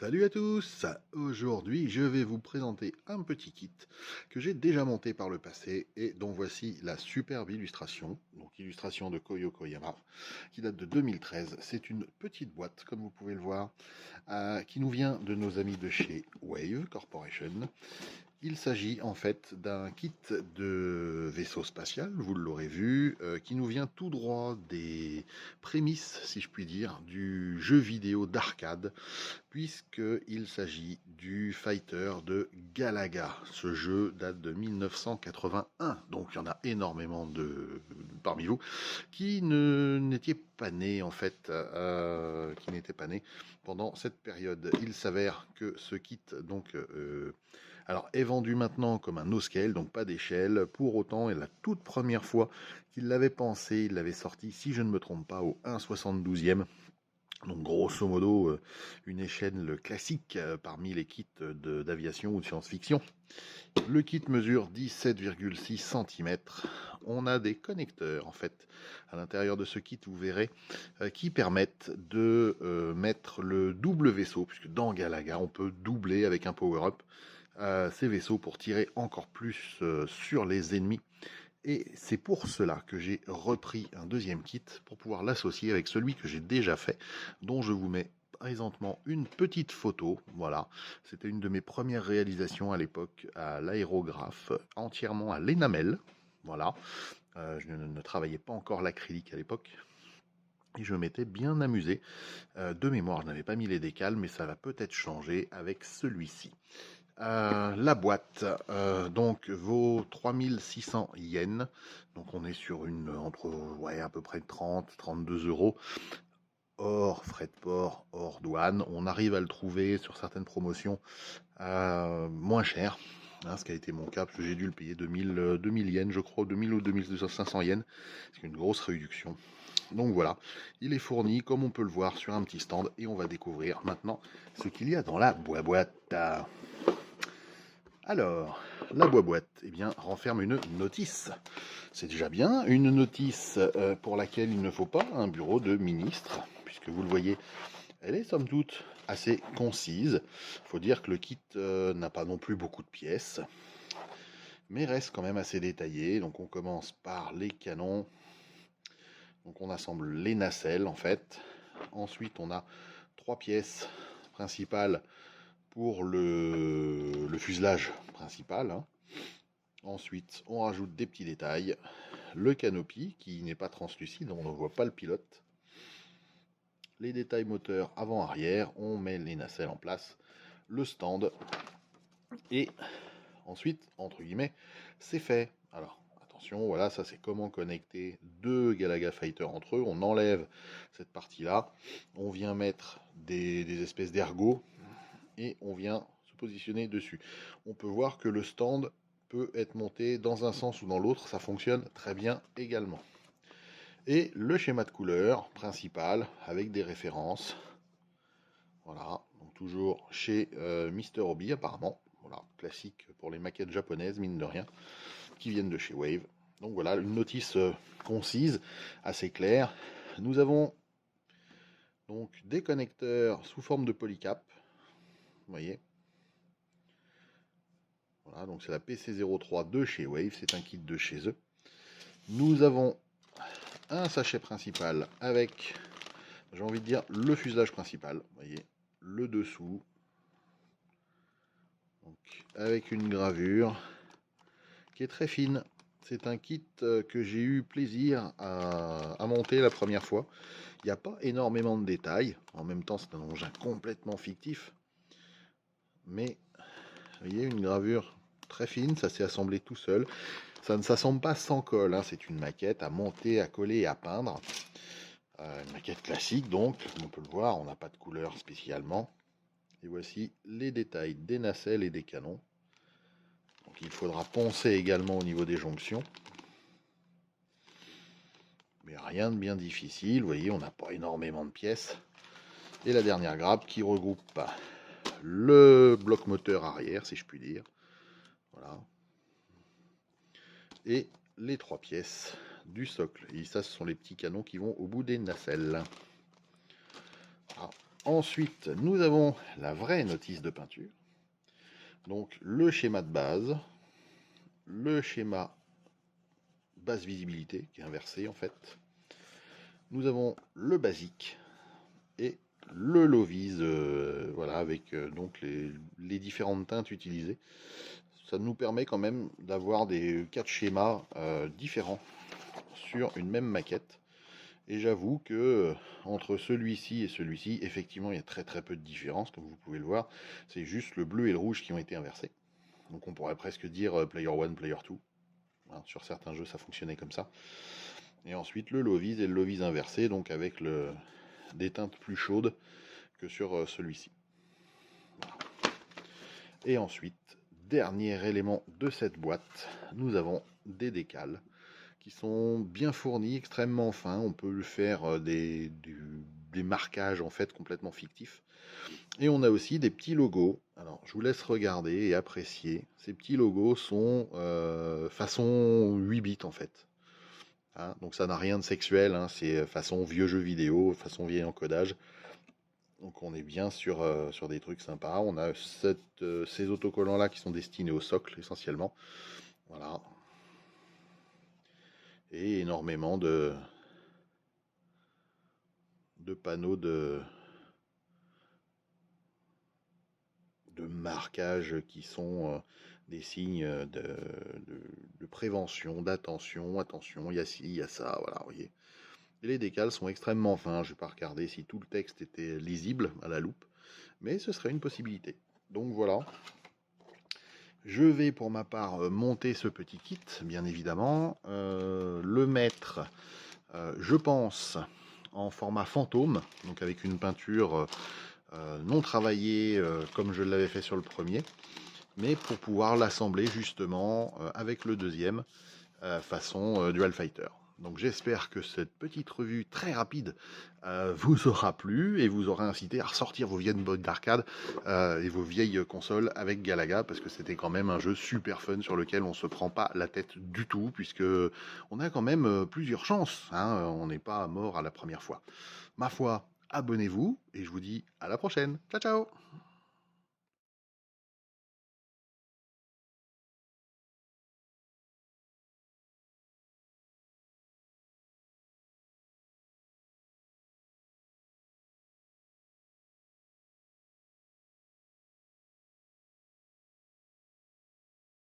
Salut à tous! Aujourd'hui, je vais vous présenter un petit kit que j'ai déjà monté par le passé et dont voici la superbe illustration. Donc, illustration de Koyo Koyama qui date de 2013. C'est une petite boîte, comme vous pouvez le voir, qui nous vient de nos amis de chez Wave Corporation. Il s'agit en fait d'un kit de vaisseau spatial, vous l'aurez vu, qui nous vient tout droit des prémices, si je puis dire, du jeu vidéo d'arcade, puisqu'il s'agit du fighter de Galaga. Ce jeu date de 1981, donc il y en a énormément parmi vous qui n'étiez pas nés en fait, qui n'étaient pas nés pendant cette période. Il s'avère que ce kit alors est vendu maintenant comme un no-scale, donc pas d'échelle. Pour autant, et la toute première fois qu'il l'avait pensé, il l'avait sorti, si je ne me trompe pas, au 1/72e. Donc grosso modo, une échelle classique parmi les kits d'aviation ou de science-fiction. Le kit mesure 17,6 cm. On a des connecteurs en fait à l'intérieur de ce kit, vous verrez, qui permettent de mettre le double vaisseau, puisque dans Galaga on peut doubler avec un power-up ces vaisseaux pour tirer encore plus sur les ennemis. Et c'est pour cela que j'ai repris un deuxième kit pour pouvoir l'associer avec celui que j'ai déjà fait, dont je vous mets présentement une petite photo. Voilà, c'était une de mes premières réalisations à l'époque à l'aérographe, entièrement à l'énamel. Voilà, je ne travaillais pas encore l'acrylique à l'époque. Et je m'étais bien amusé. De mémoire, je n'avais pas mis les décals, mais ça va peut-être changer avec celui-ci. La boîte donc vaut 3600 yens, donc on est sur une entre à peu près 30-32 euros hors frais de port, hors douane. On arrive à le trouver sur certaines promotions moins cher, hein, ce qui a été mon cas parce que j'ai dû le payer 2000 yens, je crois, 2000 ou 2500 yens, c'est une grosse réduction. Donc voilà, il est fourni comme on peut le voir sur un petit stand et on va découvrir maintenant ce qu'il y a dans la boîte. Alors, la boîte, eh bien, renferme une notice. C'est déjà bien, une notice pour laquelle il ne faut pas un bureau de ministre, puisque vous le voyez, elle est somme toute assez concise. Il faut dire que le kit n'a pas non plus beaucoup de pièces, mais reste quand même assez détaillé. Donc on commence par les canons. Donc on assemble les nacelles en fait. Ensuite on a 3 pièces principales pour le fuselage principal, hein. Ensuite, on rajoute des petits détails. Le canopy, qui n'est pas translucide, on ne voit pas le pilote. Les détails moteurs avant-arrière, on met les nacelles en place. Le stand. Et ensuite, entre guillemets, c'est fait. Alors, attention, voilà, ça c'est comment connecter deux Galaga Fighter entre eux. On enlève cette partie-là. On vient mettre des espèces d'ergots et on vient se positionner dessus. On peut voir que le stand peut être monté dans un sens ou dans l'autre, ça fonctionne très bien également. Et le schéma de couleur principal avec des références. Voilà, donc toujours chez Mister Hobby apparemment. Voilà, classique pour les maquettes japonaises, mine de rien, qui viennent de chez Wave. Donc voilà, une notice concise, assez claire. Nous avons donc des connecteurs sous forme de polycap. Vous voyez. Voilà, donc c'est la PC03 de chez Wave, c'est un kit de chez eux. Nous avons un sachet principal avec, j'ai envie de dire, le fuselage principal. Vous voyez, le dessous. Donc, avec une gravure qui est très fine. C'est un kit que j'ai eu plaisir à monter la première fois. Il n'y a pas énormément de détails. En même temps, c'est un engin complètement fictif. Mais, vous voyez, une gravure très fine. Ça s'est assemblé tout seul. Ça ne s'assemble pas sans colle. Hein. C'est une maquette à monter, à coller et à peindre. Une maquette classique, donc, comme on peut le voir, on n'a pas de couleur spécialement. Et voici les détails des nacelles et des canons. Donc, il faudra poncer également au niveau des jonctions. Mais rien de bien difficile, vous voyez, on n'a pas énormément de pièces. Et la dernière grappe qui regroupe le bloc moteur arrière, si je puis dire. Voilà. Et les 3 pièces du socle. Et ça, ce sont les petits canons qui vont au bout des nacelles. Ah, Ensuite, nous avons la vraie notice de peinture. Donc le schéma de base, le schéma basse visibilité qui est inversé en fait. Nous avons le basique et le low-vis, voilà, avec donc les différentes teintes utilisées. Ça nous permet quand même d'avoir des 4 schémas différents sur une même maquette. Et j'avoue que entre celui-ci et celui-ci, effectivement, il y a très peu de différence, comme vous pouvez le voir. C'est juste le bleu et le rouge qui ont été inversés. Donc on pourrait presque dire player 1, player 2. Hein, sur certains jeux, ça fonctionnait comme ça. Et ensuite le low-vis et le low-vis inversé, donc avec des teintes plus chaudes que sur celui-ci. Voilà. Et ensuite, dernier élément de cette boîte, nous avons des décals qui sont bien fournis, extrêmement fins. On peut faire des marquages en fait complètement fictifs. Et on a aussi des petits logos. Alors, je vous laisse regarder et apprécier. Ces petits logos sont façon 8 bits en fait. Hein, donc ça n'a rien de sexuel, hein, c'est façon vieux jeu vidéo, façon vieil encodage. Donc on est bien sur des trucs sympas. On a ces autocollants là qui sont destinés au socle essentiellement. Voilà. Et énormément de panneaux de marquage qui sont des signes de prévention, d'attention. Attention, il y a ci, il y a ça, voilà, vous voyez. Et les décals sont extrêmement fins. Je ne vais pas regarder si tout le texte était lisible à la loupe, mais ce serait une possibilité. Donc voilà. Je vais pour ma part monter ce petit kit, bien évidemment. Le mettre, je pense, en format fantôme, donc avec une peinture non travaillée comme je l'avais fait sur le premier, mais pour pouvoir l'assembler justement avec le deuxième façon Dual Fighter. Donc j'espère que cette petite revue très rapide vous aura plu et vous aura incité à ressortir vos vieilles boîtes d'arcade et vos vieilles consoles avec Galaga, parce que c'était quand même un jeu super fun sur lequel on se prend pas la tête du tout, puisque on a quand même plusieurs chances, hein, on n'est pas mort à la première fois. Ma foi, abonnez-vous et je vous dis à la prochaine. Ciao ciao.